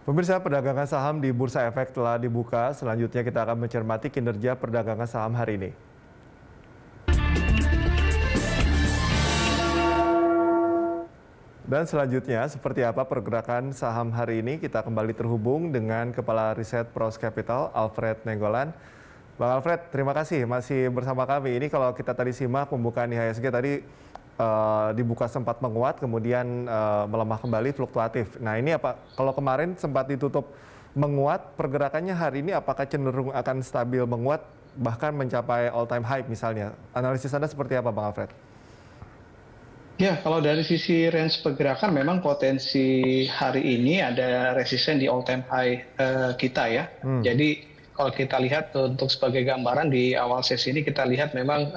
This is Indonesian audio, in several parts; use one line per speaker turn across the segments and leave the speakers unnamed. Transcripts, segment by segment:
Pemirsa, perdagangan saham di Bursa Efek telah dibuka. Selanjutnya kita akan mencermati kinerja perdagangan saham hari ini. Dan selanjutnya, seperti apa pergerakan saham hari ini? Kita kembali terhubung dengan Kepala Riset Pros Capital, Alfred Nenggolan. Bang Alfred, terima kasih masih bersama kami. Ini kalau kita tadi simak pembukaan IHSG tadi dibuka sempat menguat, kemudian melemah kembali, fluktuatif. Nah ini apa? Kalau kemarin sempat ditutup menguat, pergerakannya hari ini apakah cenderung akan stabil menguat, bahkan mencapai all time high misalnya? Analisis Anda seperti apa, Bang Alfred?
Ya, kalau dari sisi range pergerakan memang potensi hari ini ada resisten di all time high kita ya. Jadi kalau kita lihat untuk sebagai gambaran di awal sesi ini kita lihat memang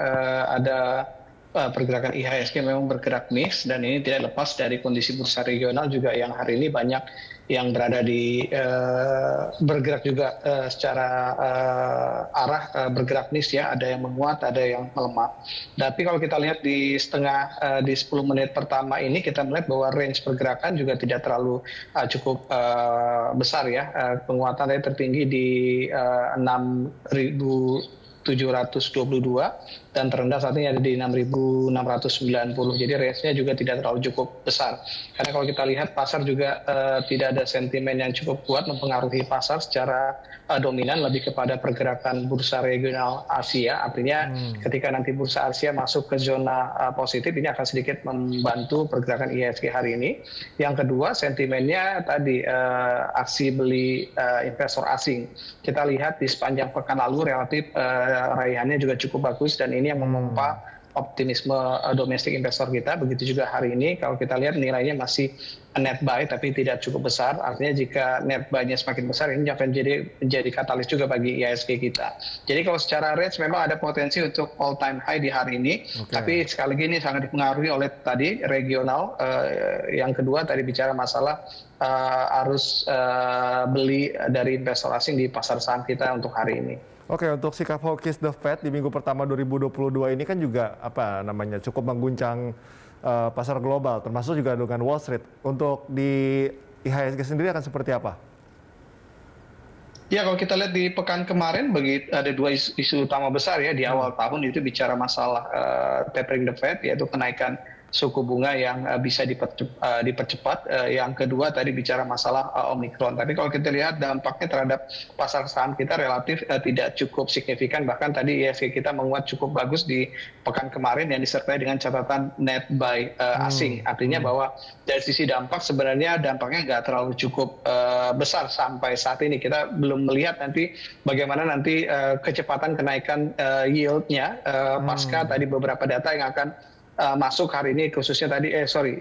ada pergerakan IHSG memang bergerak mix dan ini tidak lepas dari kondisi bursa regional juga yang hari ini banyak yang berada di bergerak juga secara arah bergerak mix ya, ada yang menguat, ada yang melemah. Tapi kalau kita lihat di 10 menit pertama ini kita melihat bahwa range pergerakan juga tidak terlalu cukup besar ya. Penguatan tadi tertinggi di 6.722 dan terendah saat ini ada di 6.690. Jadi range-nya juga tidak terlalu cukup besar. Karena kalau kita lihat pasar juga tidak ada sentimen yang cukup kuat mempengaruhi pasar secara dominan, lebih kepada pergerakan bursa regional Asia. Artinya ketika nanti bursa Asia masuk ke zona positif, ini akan sedikit membantu pergerakan IHSG hari ini. Yang kedua, sentimennya tadi aksi beli investor asing. Kita lihat di sepanjang pekan lalu relatif raihannya juga cukup bagus dan ini yang memompa optimisme domestik investor kita. Begitu juga hari ini kalau kita lihat nilainya masih net buy tapi tidak cukup besar. Artinya jika net buy-nya semakin besar ini akan menjadi katalis juga bagi IHSG kita. Jadi kalau secara range memang ada potensi untuk all time high di hari ini. Tapi sekali lagi ini sangat dipengaruhi oleh tadi regional. Yang kedua tadi bicara masalah arus beli dari investor asing di pasar saham kita untuk hari ini.
Oke, untuk sikap hawkish The Fed di minggu pertama 2022 ini kan juga cukup mengguncang pasar global, termasuk juga dengan Wall Street. Untuk di IHSG sendiri akan seperti apa?
Ya, kalau kita lihat di pekan kemarin ada dua isu utama besar ya di awal tahun itu bicara masalah tapering the Fed, yaitu kenaikan suku bunga yang bisa dipercepat. Yang kedua tadi bicara masalah Omicron. Tapi kalau kita lihat dampaknya terhadap pasar saham kita relatif tidak cukup signifikan. Bahkan tadi IHSG kita menguat cukup bagus di pekan kemarin yang disertai dengan catatan net buy asing. Artinya bahwa dari sisi dampak sebenarnya dampaknya nggak terlalu cukup besar sampai saat ini. Kita belum melihat nanti bagaimana nanti kecepatan kenaikan yield-nya pasca tadi beberapa data yang akan masuk hari ini, khususnya tadi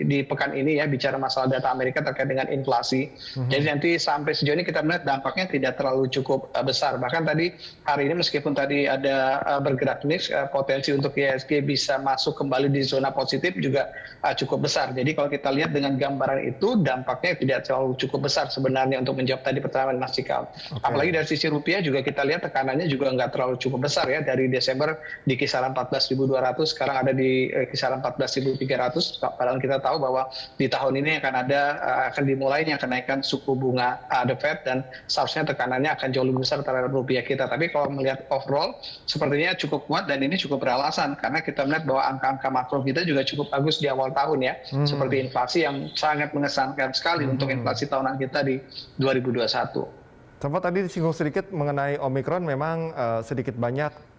di pekan ini ya, bicara masalah data Amerika terkait dengan inflasi. Jadi nanti sampai sejauh ini kita melihat dampaknya tidak terlalu cukup besar. Bahkan tadi hari ini meskipun tadi ada bergerak mix, potensi untuk IHSG bisa masuk kembali di zona positif juga cukup besar. Jadi kalau kita lihat dengan gambaran itu dampaknya tidak terlalu cukup besar sebenarnya untuk menjawab tadi pertanyaan Mas Cikal. Apalagi dari sisi rupiah juga kita lihat tekanannya juga nggak terlalu cukup besar ya, dari Desember di kisaran 14.200, sekarang ada di kisaran 14.300. Padahal kita tahu bahwa di tahun ini akan dimulainya kenaikan suku bunga The Fed dan seharusnya tekanannya akan jauh lebih besar terhadap rupiah kita. Tapi kalau melihat overall sepertinya cukup kuat dan ini cukup beralasan karena kita melihat bahwa angka-angka makro kita juga cukup bagus di awal tahun ya. Seperti inflasi yang sangat mengesankan sekali untuk inflasi tahunan kita di 2021.
Sempat tadi disinggung sedikit mengenai Omicron, memang sedikit banyak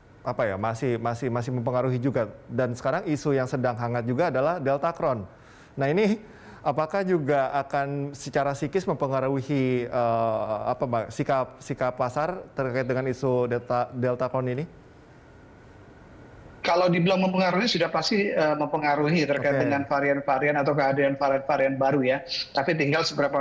masih mempengaruhi juga, dan sekarang isu yang sedang hangat juga adalah Deltacron. Nah ini apakah juga akan secara psikis mempengaruhi sikap pasar terkait dengan isu Deltacron ini?
Kalau dibilang mempengaruhi sudah pasti mempengaruhi terkait dengan varian-varian atau kehadiran varian-varian baru ya. Tapi tinggal seberapa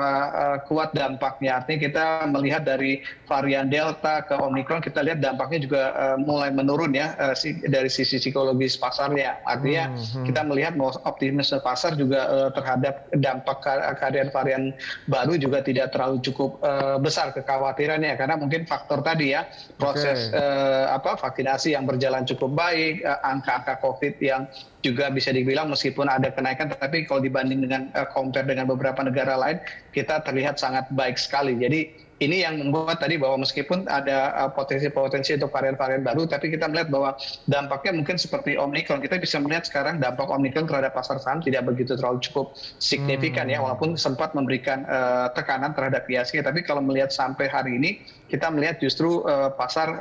kuat dampaknya. Artinya kita melihat dari varian Delta ke Omicron, kita lihat dampaknya juga mulai menurun ya dari sisi psikologis pasarnya. Artinya kita melihat bahwa optimisme pasar juga terhadap dampak kehadiran varian baru juga tidak terlalu cukup besar kekhawatirannya. Karena mungkin faktor tadi ya, proses vaksinasi yang berjalan cukup baik, angka-angka COVID yang juga bisa dibilang meskipun ada kenaikan, tapi kalau dibanding dengan compare dengan beberapa negara lain, kita terlihat sangat baik sekali. Jadi ini yang membuat tadi bahwa meskipun ada potensi-potensi untuk varian-varian baru, tapi kita melihat bahwa dampaknya mungkin seperti Omicron. Kita bisa melihat sekarang dampak Omicron terhadap pasar saham tidak begitu terlalu cukup signifikan ya, walaupun sempat memberikan tekanan terhadap IHSG. Tapi kalau melihat sampai hari ini, kita melihat justru pasar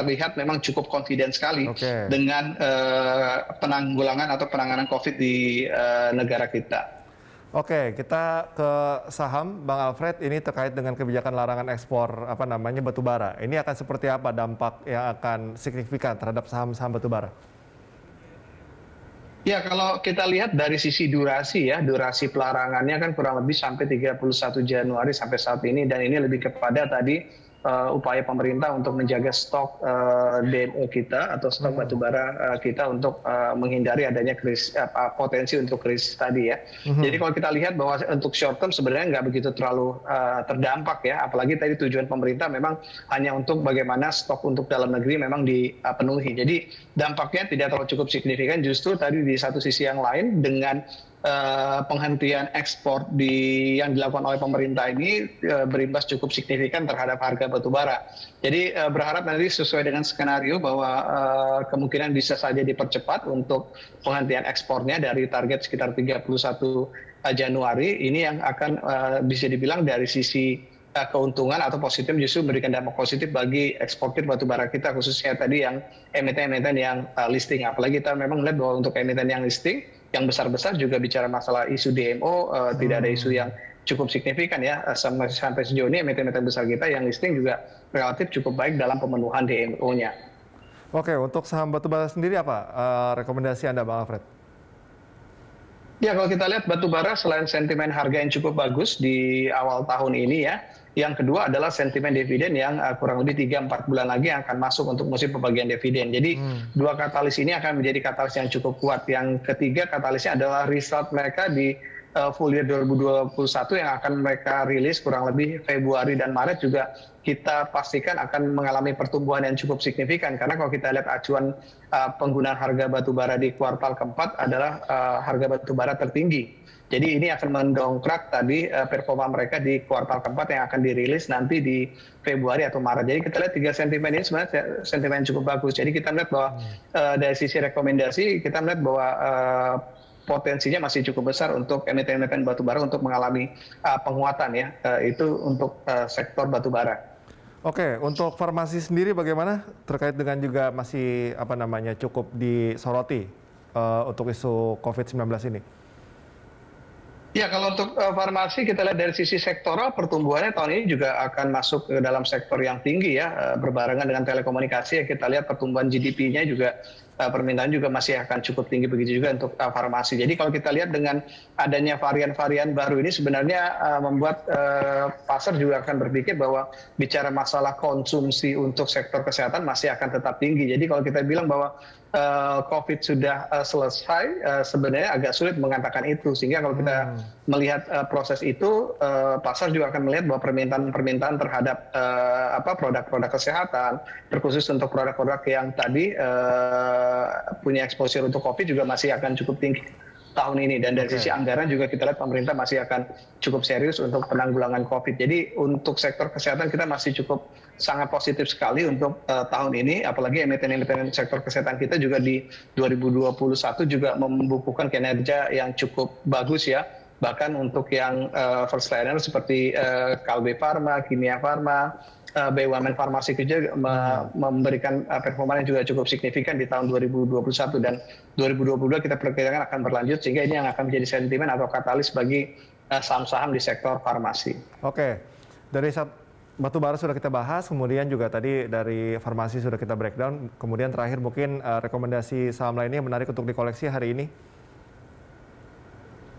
terlihat memang cukup confident sekali dengan penanggulangan atau penanganan COVID di negara kita.
Oke, kita ke saham, Bang Alfred. Ini terkait dengan kebijakan larangan ekspor batu bara. Ini akan seperti apa dampak yang akan signifikan terhadap saham-saham batu bara?
Ya, kalau kita lihat dari sisi durasi ya, durasi pelarangannya kan kurang lebih sampai 31 Januari sampai saat ini, dan ini lebih kepada tadi upaya pemerintah untuk menjaga stok DMO kita atau stok batubara kita untuk menghindari adanya potensi untuk krisis tadi ya. Jadi kalau kita lihat bahwa untuk short term sebenarnya nggak begitu terlalu terdampak ya, apalagi tadi tujuan pemerintah memang hanya untuk bagaimana stok untuk dalam negeri memang dipenuhi. Jadi dampaknya tidak terlalu cukup signifikan, justru tadi di satu sisi yang lain dengan penghentian ekspor yang dilakukan oleh pemerintah ini berimbas cukup signifikan terhadap harga batubara. Jadi berharap nanti sesuai dengan skenario bahwa kemungkinan bisa saja dipercepat untuk penghentian ekspornya dari target sekitar 31 Januari. Ini yang akan bisa dibilang dari sisi keuntungan atau positif, justru memberikan dampak positif bagi eksportir batubara kita, khususnya tadi yang emiten-emiten yang listing. Apalagi kita memang melihat bahwa untuk emiten yang listing yang besar-besar juga bicara masalah isu DMO, tidak ada isu yang cukup signifikan ya. Sampai sejauh ini emiten-emiten besar kita yang listing juga relatif cukup baik dalam pemenuhan DMO-nya.
Oke, untuk saham batubara sendiri apa rekomendasi Anda, Bang Alfred?
Ya, kalau kita lihat batubara selain sentimen harga yang cukup bagus di awal tahun ini ya, yang kedua adalah sentimen dividen yang kurang lebih 3-4 bulan lagi akan masuk untuk musim pembagian dividen. Jadi dua katalis ini akan menjadi katalis yang cukup kuat. Yang ketiga katalisnya adalah result mereka di full year 2021 yang akan mereka rilis kurang lebih Februari dan Maret juga kita pastikan akan mengalami pertumbuhan yang cukup signifikan. Karena kalau kita lihat acuan penggunaan harga batubara di kuartal keempat adalah harga batubara tertinggi. Jadi ini akan mendongkrak tadi performa mereka di kuartal keempat yang akan dirilis nanti di Februari atau Maret. Jadi kita lihat tiga sentimen ini sebenarnya sentimen cukup bagus. Jadi kita melihat bahwa dari sisi rekomendasi kita melihat bahwa potensinya masih cukup besar untuk emiten-emiten batubara untuk mengalami penguatan ya. Itu untuk sektor batubara.
Oke, untuk farmasi sendiri bagaimana terkait dengan juga masih cukup disoroti untuk isu COVID-19 ini?
Ya, kalau untuk farmasi kita lihat dari sisi sektoral pertumbuhannya tahun ini juga akan masuk ke dalam sektor yang tinggi ya, berbarengan dengan telekomunikasi. Kita lihat pertumbuhan GDP-nya juga permintaan juga masih akan cukup tinggi, begitu juga untuk farmasi. Jadi kalau kita lihat dengan adanya varian-varian baru ini sebenarnya membuat pasar juga akan berpikir bahwa bicara masalah konsumsi untuk sektor kesehatan masih akan tetap tinggi. Jadi kalau kita bilang bahwa COVID sudah selesai, sebenarnya agak sulit mengatakan itu. Sehingga kalau kita melihat proses itu, pasar juga akan melihat bahwa permintaan terhadap produk-produk kesehatan, terkhusus untuk produk-produk yang tadi punya exposure untuk COVID juga masih akan cukup tinggi tahun ini. Dan dari sisi anggaran juga kita lihat pemerintah masih akan cukup serius untuk penanggulangan COVID. Jadi untuk sektor kesehatan kita masih cukup sangat positif sekali untuk tahun ini, apalagi emiten-emiten sektor kesehatan kita juga di 2021 juga membukukan kinerja yang cukup bagus ya. Bahkan untuk yang first liner seperti Kalbe Farma, Kimia Farma, BUMN Farmasi juga memberikan performa yang juga cukup signifikan di tahun 2021, dan 2022 kita perkirakan akan berlanjut, sehingga ini yang akan menjadi sentimen atau katalis bagi saham-saham di sektor farmasi.
Oke, dari batubara sudah kita bahas, kemudian juga tadi dari farmasi sudah kita breakdown, kemudian terakhir mungkin rekomendasi saham lainnya yang menarik untuk dikoleksi hari ini.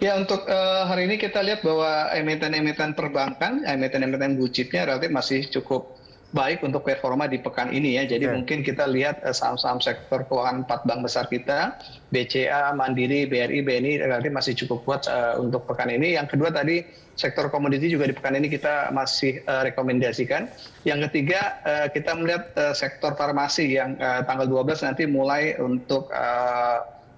Ya, untuk hari ini kita lihat bahwa emiten-emiten perbankan, emiten-emiten blue chip-nya relatif masih cukup baik untuk performa di pekan ini ya. Jadi mungkin kita lihat saham-saham sektor keuangan 4 bank besar kita, BCA, Mandiri, BRI, BNI relatif masih cukup kuat untuk pekan ini. Yang kedua tadi sektor komoditi juga di pekan ini kita masih rekomendasikan. Yang ketiga kita melihat sektor farmasi yang tanggal 12 nanti mulai untuk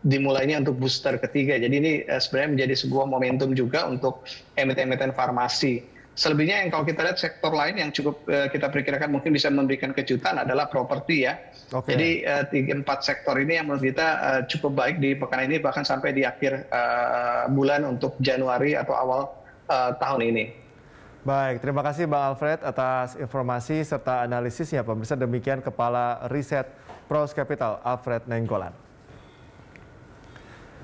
dimulainya untuk booster ketiga. Jadi ini sebenarnya menjadi sebuah momentum juga untuk emiten-emiten farmasi. Selebihnya yang kalau kita lihat sektor lain yang cukup kita perkirakan mungkin bisa memberikan kejutan adalah properti ya. Jadi 3-4 sektor ini yang menurut kita cukup baik di pekan ini bahkan sampai di akhir bulan untuk Januari atau awal tahun ini.
Baik, terima kasih Bang Alfred atas informasi serta analisisnya. Pemirsa, demikian Kepala Riset Pros Capital Alfred Nainggolan.